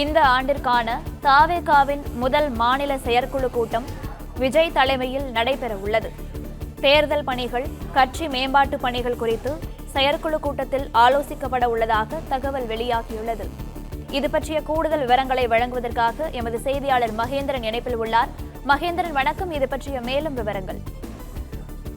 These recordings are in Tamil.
இந்த ஆண்டிற்கான தாவேகாவின் முதல் மாநில செயற்குழு கூட்டம் விஜய் தலைமையில் நடைபெற உள்ளது. தேர்தல் பணிகள், கட்சி மேம்பாட்டு பணிகள் குறித்து செயற்குழு கூட்டத்தில் ஆலோசிக்கப்பட உள்ளதாக தகவல் வெளியாகியுள்ளது. இது பற்றிய கூடுதல் விவரங்களை வழங்குவதற்காக எமது செய்தியாளர் மகேந்திரன் இணைப்பில் உள்ளார். மகேந்திரன், வணக்கம். இது பற்றிய மேலும் விவரங்கள்.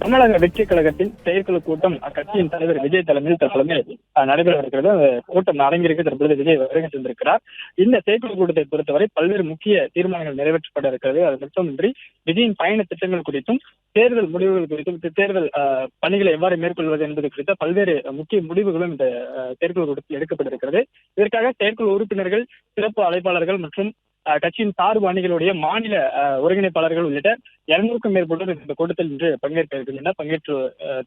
தமிழக வெற்றி கழகத்தின் செயற்குழு கூட்டம் அக்கட்சியின் தலைவர் விஜய் தலைமையில் தற்போது நடைபெற இருக்கிறது. அந்த கூட்டம் அரங்கிற்கு தற்போது விஜய் வருகை தந்திருக்கிறார். இந்த செயற்குழு கூட்டத்தை பொறுத்தவரை பல்வேறு முக்கிய தீர்மானங்கள் நிறைவேற்றப்பட இருக்கிறது. அது மட்டுமின்றி விஜயின் பயண திட்டங்கள் குறித்தும், தேர்தல் முடிவுகள் குறித்தும், தேர்தல் பணிகளை எவ்வாறு மேற்கொள்வது என்பது குறித்த பல்வேறு முக்கிய முடிவுகளும் இந்த செயற்குழு கூட்டத்தில் எடுக்கப்பட இருக்கிறது. இதற்காக செயற்குழு உறுப்பினர்கள், சிறப்பு அழைப்பாளர்கள் மற்றும் கட்சியின் சார்பு அணிகளுடைய மாநில ஒருங்கிணைப்பாளர்கள் உள்ளிட்ட 200க்கும் மேற்பட்டோர் இந்த கூட்டத்தில் இன்று பங்கேற்க இருக்கின்றனர். பங்கேற்று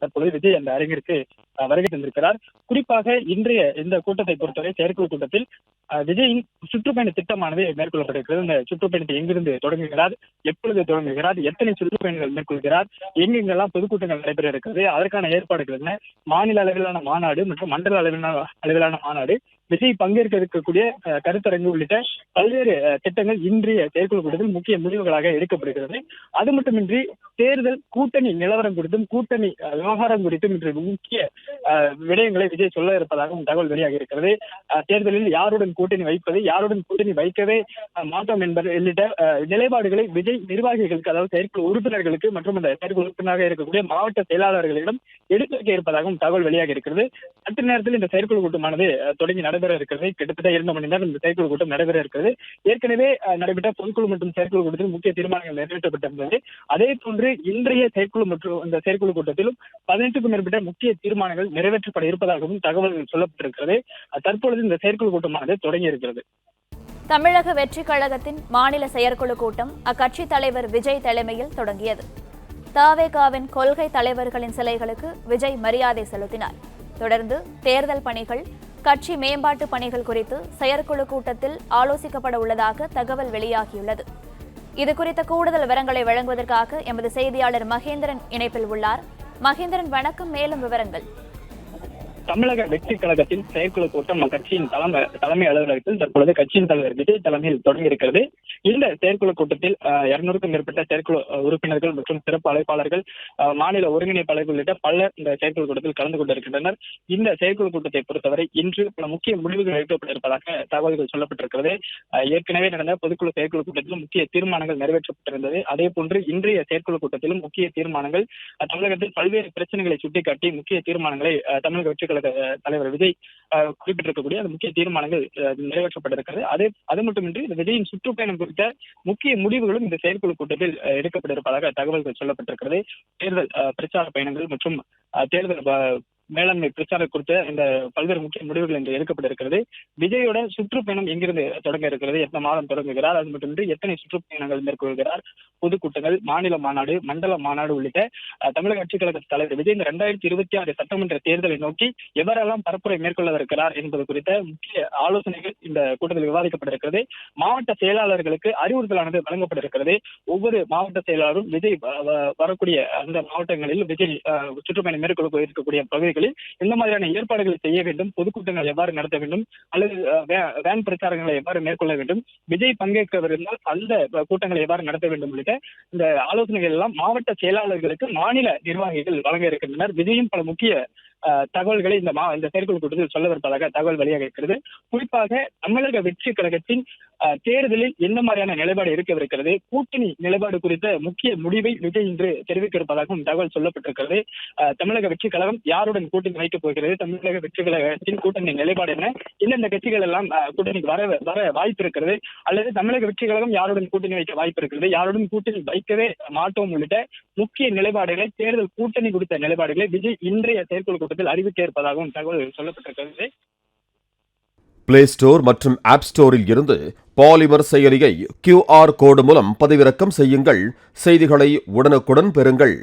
தற்போது விஜய் அந்த அரங்கிற்கு வருகை தந்திருக்கிறார். குறிப்பாக இன்றைய இந்த கூட்டத்தை பொறுத்தவரை செயற்குழு கூட்டத்தில் விஜயின் சுற்றுப்பயண திட்டமானது மேற்கொள்ளப்பட்டிருக்கிறது. இந்த சுற்றுப்பயணத்தை எங்கிருந்து தொடங்குகிறார், எப்பொழுது தொடங்குகிறார், எத்தனை சுற்றுப்பயணங்கள் மேற்கொள்கிறார், எங்கெங்கெல்லாம் பொதுக்கூட்டங்கள் நடைபெற இருக்கிறது, அதற்கான ஏற்பாடுகள் என்ன, மாநில அளவிலான மாநாடு மற்றும் மண்டல அளவிலான மாநாடு, விஜய் பங்கேற்க இருக்கக்கூடிய கருத்தரங்கு உள்ளிட்ட பல்வேறு திட்டங்கள் இன்றைய செயற்குழு கூட்டத்தில் முக்கிய முடிவுகளாக எடுக்கப்படுகிறது. அது மட்டுமின்றி தேர்தல் கூட்டணி நிலவரம் குறித்தும், கூட்டணி விவகாரம் குறித்தும் இன்று முக்கிய விடயங்களை விஜய் சொல்ல இருப்பதாகவும் தகவல் வெளியாக இருக்கிறது. தேர்தலில் யாருடன் கூட்டணி வைப்பது, யாருடன் கூட்டணி வைக்கவே மாட்டோம் என்பது உள்ளிட்ட நிலைப்பாடுகளை விஜய் நிர்வாகிகளுக்கு, அதாவது செயற்குழு உறுப்பினர்களுக்கு மற்றும் அந்த செயற்குழு உறுப்பினராக இருக்கக்கூடிய மாவட்ட செயலாளர்களிடம் எடுத்துரைக்க இருப்பதாகவும் தகவல் வெளியாக இருக்கிறது. சற்று நேரத்தில் இந்த செயற்குழு கூட்டமானது தொடங்கி நடைபெற இருக்கிறது. கிட்டத்தட்ட 2 மணி நேரம் இந்த செயற்குழு கூட்டம் நடைபெற இருக்கிறது. ஏற்கனவே நடைபெற்ற பொதுக்குழு மற்றும் செயற்குழு கூட்டத்தில் முக்கிய தீர்மானங்கள் நிறைவேற்றப்பட்டிருந்தது. அதே போன்று இன்றைய செயற்குழு மற்றும் இந்த செயற்குழு கூட்டத்திலும் 18க்கும் மேற்பட்ட முக்கிய தீர்மானங்கள் நிறைவேற்றப்பட இருப்பதாகவும் தகவல்கள் சொல்லப்பட்டிருக்கிறது. தற்பொழுது இந்த செயற்குழு கூட்டமானது தொடங்கி இருக்கிறது. தமிழக வெற்றி கழகத்தின் மாநில செயற்குழு கூட்டம் அக்கட்சி தலைவர் விஜய் தலைமையில் தொடங்கியது. தாவேகாவின் கொள்கை தலைவர்களின் சிலைகளுக்கு விஜய் மரியாதை செலுத்தினார். தொடர்ந்து தேர்தல் பணிகள், கட்சி மேம்பாட்டு பணிகள் குறித்து செயற்குழு கூட்டத்தில் ஆலோசிக்கப்பட உள்ளதாக தகவல் வெளியாகியுள்ளது. இது குறித்த கூடுதல் விவரங்களை வழங்குவதற்காக எமது செய்தியாளர் மகேந்திரன் இணைப்பில் உள்ளார். மகேந்திரன், வணக்கம். மேலும் விவரங்கள். தமிழக வெற்றி கழகத்தின் செயற்குழு கூட்டம் கட்சியின் தலைமை அலுவலகத்தில் தற்பொழுது கட்சியின் தலைவர் விஜய் தலைமையில் தொடங்கி இருக்கிறது. இந்த செயற்குழு கூட்டத்தில் 200க்கும் மேற்பட்ட செயற்குழு உறுப்பினர்கள் மற்றும் சிறப்பு அழைப்பாளர்கள், மாநில ஒருங்கிணைப்பாளர்கள் உள்ளிட்ட பலர் இந்த செயற்குழு கூட்டத்தில் கலந்து கொண்டிருக்கின்றனர். இந்த செயற்குழு கூட்டத்தை பொறுத்தவரை இன்று பல முக்கிய முடிவுகள் எடுக்கப்பட்டிருப்பதாக தகவல்கள் சொல்லப்பட்டிருக்கிறது. ஏற்கனவே நடந்த பொதுக்குழு செயற்குழு கூட்டத்திலும் முக்கிய தீர்மானங்கள் நிறைவேற்றப்பட்டிருந்தது. அதே போன்று இன்றைய செயற்குழு கூட்டத்திலும் முக்கிய தீர்மானங்கள், தமிழகத்தில் பல்வேறு பிரச்சனைகளை சுட்டிக்காட்டி முக்கிய தீர்மானங்களை தமிழக வெற்றி தலைவர் விஜய் குறிப்பிட்டிருக்கக்கூடிய அந்த முக்கிய தீர்மானங்கள் நிறைவேற்றப்பட்டிருக்கிறது. அது மட்டுமின்றி இந்த விஜயின் சுற்றுப்பயணம் குறித்த முக்கிய முடிவுகளும் இந்த செயற்குழு கூட்டத்தில் எடுக்கப்பட்டிருப்பதாக தகவல்கள் சொல்லப்பட்டிருக்கிறது. தேர்தல் பிரச்சார பயணங்கள் மற்றும் தேர்தல் மேலாண்மை பிரச்சாரம் குறித்த இந்த பல்வேறு முக்கிய முடிவுகள் இன்று எடுக்கப்பட்டிருக்கிறது. விஜயோட சுற்றுப்பயணம் எங்கிருந்து தொடங்க இருக்கிறது, எத்தனை மாதம் தொடங்குகிறார், அது மட்டுமின்றி எத்தனை சுற்றுப்பயணங்கள் மேற்கொள்கிறார், பொதுக்கூட்டங்கள், மாநில மாநாடு, மண்டல மாநாடு உள்ளிட்ட தமிழக கட்சிக் கழக தலைவர் விஜய் இந்த 2026 சட்டமன்ற தேர்தலை நோக்கி எவரெல்லாம் பரப்புரை மேற்கொள்ளவிருக்கிறார் என்பது குறித்த முக்கிய ஆலோசனைகள் இந்த கூட்டத்தில் விவாதிக்கப்பட்டிருக்கிறது. மாவட்ட செயலாளர்களுக்கு அறிவுறுத்தலானது வழங்கப்பட்டிருக்கிறது. ஒவ்வொரு மாவட்ட செயலாளரும் விஜய் வரக்கூடிய அந்த மாவட்டங்களில் விஜய் சுற்றுப்பயணம் மேற்கொள்ள இருக்கக்கூடிய பகுதி எந்த மாதிரியான ஏற்பாடுகளை செய்ய வேண்டும், பொதுக்கூட்டங்கள் எவ்வாறு நடத்த வேண்டும், அல்லது வேன் பிரச்சாரங்களை எவ்வாறு மேற்கொள்ள வேண்டும், விஜய் பங்கேற்கவிருந்தால் அந்த கூட்டங்களை எவ்வாறு நடத்த வேண்டும் உள்ளிட்ட இந்த ஆலோசனைகள் எல்லாம் மாவட்ட செயலாளர்களுக்கு மாநில நிர்வாகிகள் வழங்க இருக்கின்றனர். விஜயும் பல முக்கிய தகவல்களை இந்த செயற்குழு கூட்டத்தில் சொல்லவிருப்பதாக தகவல் வெளியாக இருக்கிறது. குறிப்பாக தமிழக வெற்றி கழகத்தின் தேர்தலில் எந்த மாதிரியான நிலைப்பாடு இருக்கவிருக்கிறது, கூட்டணி நிலைப்பாடு குறித்த முக்கிய முடிவை விஜய் இன்று தெரிவிக்க இருப்பதாகவும் தகவல் சொல்லப்பட்டிருக்கிறது. தமிழக வெற்றி கழகம் யாருடன் கூட்டணி வைக்கப் போகிறது, தமிழக வெற்றி கழகத்தின் கூட்டணி நிலைப்பாடு என்ன, எந்தெந்த கட்சிகள் எல்லாம் கூட்டணிக்கு வர வாய்ப்பு இருக்கிறது, அல்லது தமிழக வெற்றி கழகம் யாருடன் கூட்டணி வைக்க வாய்ப்பு இருக்கிறது, யாருடன் கூட்டணி வைக்கவே மாட்டோம் உள்ளிட்ட முக்கிய நிலைப்பாடுகளை, தேர்தல் கூட்டணி குறித்த நிலைப்பாடுகளை விஜய் இன்றைய செயற்குழு கூட்டத்தில் அறிவிக்க இருப்பதாகவும் தகவல் சொல்லப்பட்டிருக்கிறது. பிளே ஸ்டோர் மற்றும் ஆப் ஸ்டோரில் இருந்து பாலிமர் செயலியை QR கோடு மூலம் பதிவிறக்கம் செய்யுங்கள். செய்திகளை உடனுக்குடன் பெறுங்கள்.